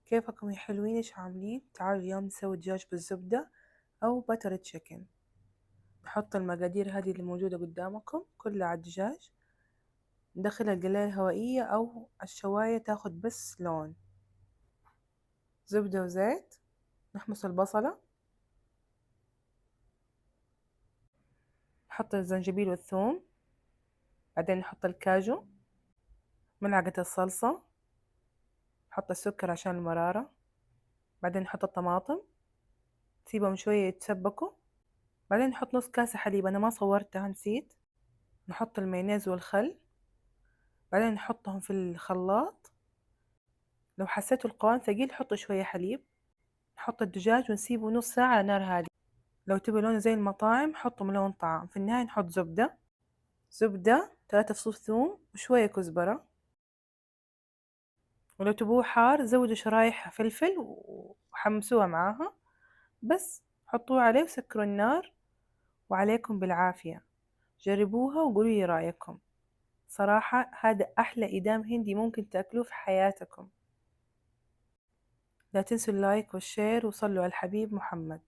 كيفكم يا حلوين؟ ايش عاملين؟ تعالوا اليوم نسوي دجاج بالزبدة أو بتر تشيكن. نحط المقادير هذه اللي موجودة قدامكم كلها على الدجاج، ندخلها القلاية الهوائية أو الشواية تاخد بس لون. زبدة وزيت، نحمص البصلة، نحط الزنجبيل والثوم، بعدين نحط الكاجو، ملعقة الصلصة، نحط السكر عشان المرارة، بعدين نحط الطماطم، نسيبهم شوية يتسبكوا، بعدين نحط نص كاسة حليب، أنا ما صورتها نسيت. نحط المايونيز والخل، بعدين نحطهم في الخلاط. لو حسيتوا القوام ثقيل حطوا شوية حليب. نحط الدجاج ونسيبه نص ساعة على نار هادية. لو تبي لونه زي المطاعم حطوا ملون طعام. في النهاية نحط زبدة 3 فصوص ثوم وشوية كزبرة، ولو تبوه حار زودوا شرايح فلفل وحمسوها معاها. بس حطوه عليه وسكروا النار، وعليكم بالعافية. جربوها وقولوا لي رأيكم. صراحة هذا أحلى إدام هندي ممكن تأكلوه في حياتكم. لا تنسوا اللايك والشير وصلوا على الحبيب محمد.